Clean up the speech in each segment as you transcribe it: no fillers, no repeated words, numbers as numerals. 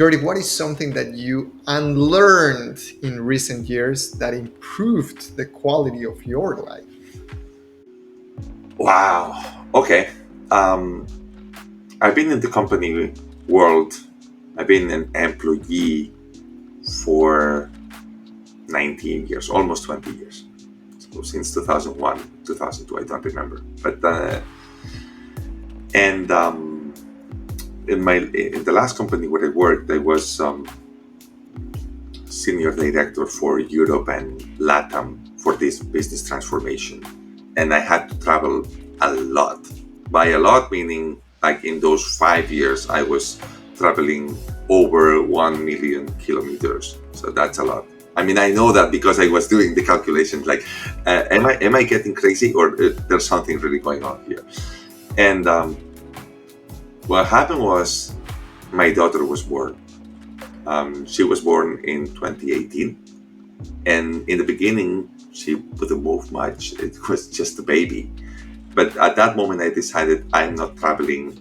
Jordi, what is something that you unlearned in recent years that improved the quality of your life? Wow. Okay. Um, I've been in the company world. I've been an employee for 19 years, almost 20 years. So since 2001, 2002, I don't remember. But and in the last company where I worked, I was senior director for Europe and LATAM for this business transformation, and I had to travel a lot. By a lot, meaning like in those 5 years, I was traveling over 1 million kilometers. So that's a lot. I mean, I know that because I was doing the calculations. Like, am I getting crazy, or there's something really going on here? And what happened was, my daughter was born. She was born in 2018, and in the beginning, she wouldn't move much. It was just a baby. But at that moment, I decided I'm not traveling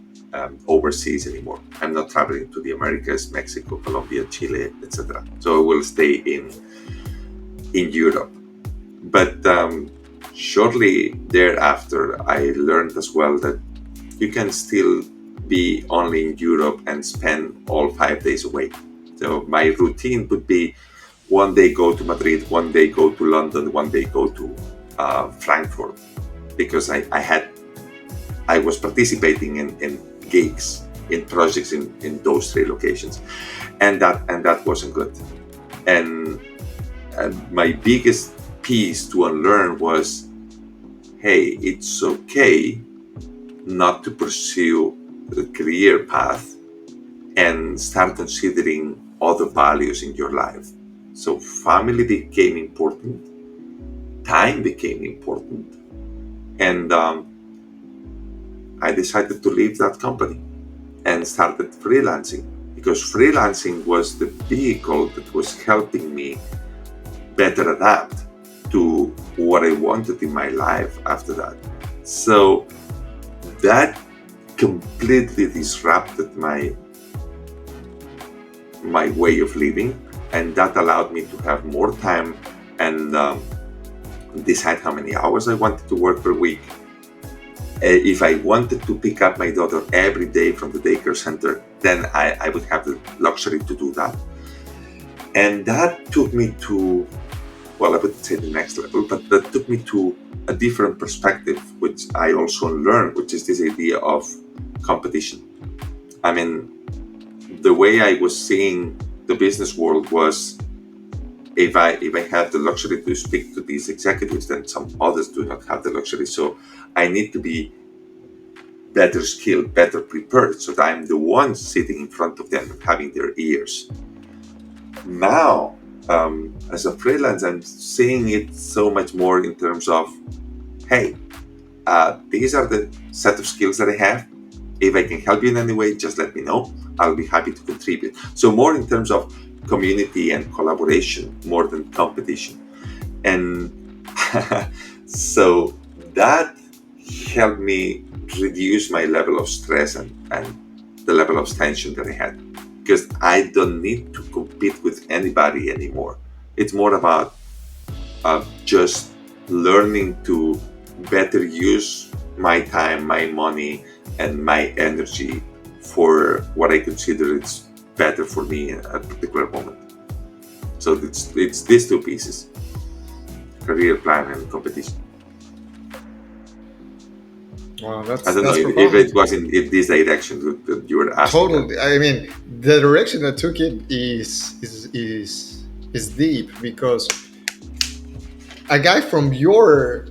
overseas anymore. I'm not traveling to the Americas, Mexico, Colombia, Chile, etc. So I will stay in Europe. But shortly thereafter, I learned as well that you can still be only in Europe and spend all 5 days away. So my routine would be one day go to Madrid, one day go to London, one day go to Frankfurt, because I was participating in gigs, in projects in those three locations, and that wasn't good. And my biggest piece to unlearn was, hey, it's okay not to pursue the career path and start considering other values in your life. So family became important, time became important, and I decided to leave that company and started freelancing, because freelancing was the vehicle that was helping me better adapt to what I wanted in my life after that. So that completely disrupted my way of living, and that allowed me to have more time and decide how many hours I wanted to work per week. If I wanted to pick up my daughter every day from the daycare center, then I would have the luxury to do that. And that took me to, well, I wouldn't say the next level, but that took me to a different perspective, which I also learned, which is this idea of competition. I mean, the way I was seeing the business world was, if I have the luxury to speak to these executives, then some others do not have the luxury. So I need to be better skilled, better prepared, so that I'm the one sitting in front of them, having their ears. Now, as a freelance, I'm seeing it so much more in terms of, hey, these are the set of skills that I have. If I can help you in any way, just let me know. I'll be happy to contribute. So more in terms of community and collaboration, more than competition. And so that helped me reduce my level of stress and the level of tension that I had, because I don't need to compete with anybody anymore. It's more about just learning to better use my time, my money, and my energy for what I consider it's better for me at a particular moment. So it's these two pieces: career plan and competition. Wow, I don't know if it was in this direction that you were asking. Totally. I mean, the direction that took it is deep, because a guy from your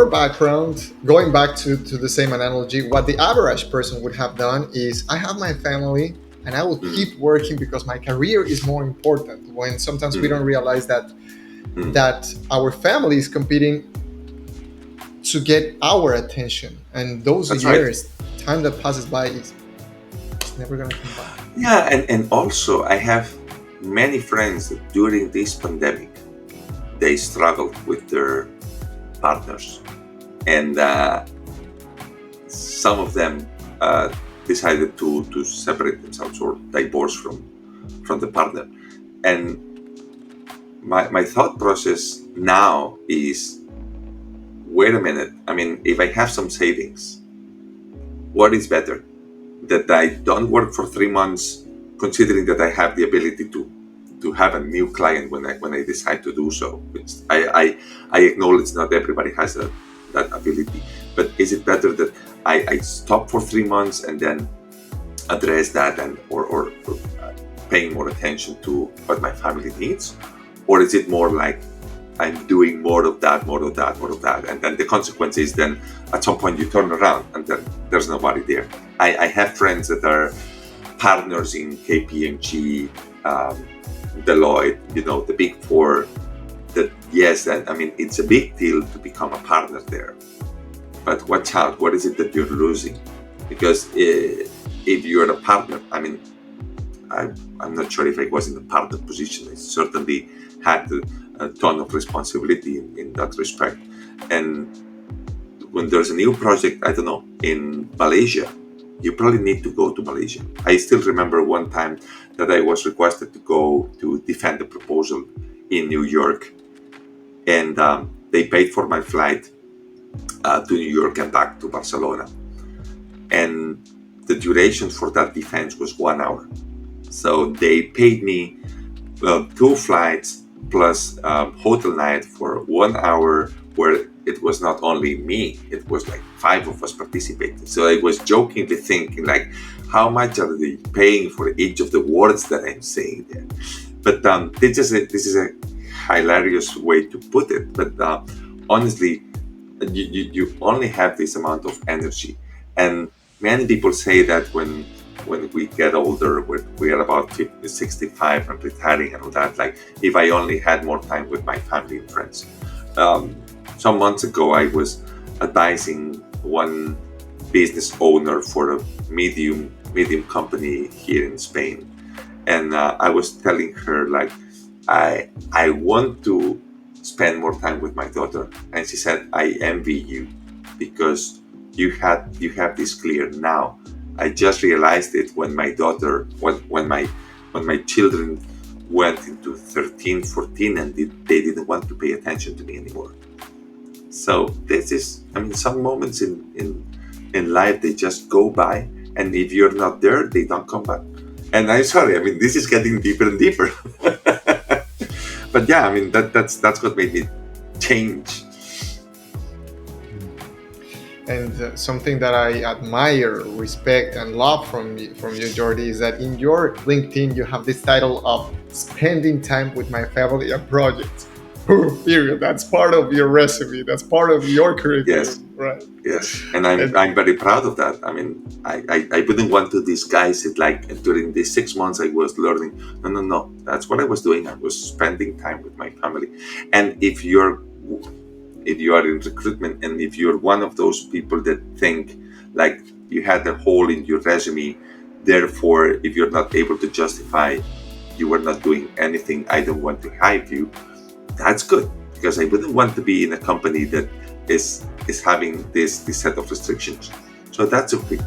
background, going back to the same analogy, what the average person would have done is, I have my family and I will keep working because my career is more important. When sometimes we don't realize that our family is competing to get our attention, and those That's years, time that passes by is never gonna come back. Yeah, and also I have many friends that during this pandemic, they struggled with their partners, and some of them decided to separate themselves or divorce from from the partner. And my thought process now is, wait a minute. I mean, if I have some savings, what is better? That I don't work for 3 months, considering that I have the ability to have a new client when I decide to do so. Which I acknowledge not everybody has that ability. But is it better that I stop for 3 months and then address that, and or paying more attention to what my family needs? Or is it more like I'm doing more of that, and then the consequence is then at some point you turn around and then there's nobody there. I have friends that are partners in KPMG, Deloitte, the big four. That yes, and I mean it's a big deal to become a partner there. But watch out, what is it that you're losing? Because if you're a partner, I mean, I'm not sure if I was in the partner position. I certainly had a ton of responsibility in that respect. And when there's a new project, I don't know, in Malaysia, you probably need to go to Malaysia. I still remember one time that I was requested to go to defend a proposal in New York, and they paid for my flight to New York and back to Barcelona. And the duration for that defense was 1 hour. So they paid me 2 flights plus hotel night for 1 hour, where it was not only me, it was like 5 of us participating. So I was jokingly thinking, like, how much are they paying for each of the words that I'm saying there? But this is a hilarious way to put it. But honestly, you only have this amount of energy. And many people say that when we get older, we are about 50, 65 and retiring and all that, like, if I only had more time with my family and friends. Some months ago, I was advising one business owner for a medium company here in Spain. And I was telling her, like, I want to spend more time with my daughter. And she said, I envy you, because you have this clear now. I just realized it when my daughter, when my children went into 13, 14, and they didn't want to pay attention to me anymore. So this is, I mean, some moments in life, they just go by, and if you're not there, they don't come back. And I'm sorry, I mean, this is getting deeper and deeper. But yeah, I mean, that's what made me change. And something that I admire, respect, and love from you, Jordi, is that in your LinkedIn you have this title of "Spending Time with My Family and Projects." Period. That's part of your resume. That's part of your curriculum, Yes, right? yes, and I'm very proud of that. I mean, I wouldn't want to disguise it like during these 6 months I was learning. No. That's what I was doing. I was spending time with my family. And if you are in recruitment, and if you're one of those people that think like you had a hole in your resume, therefore if you're not able to justify you were not doing anything, I don't want to hire you, that's good, because I wouldn't want to be in a company that is having this set of restrictions. So that's okay.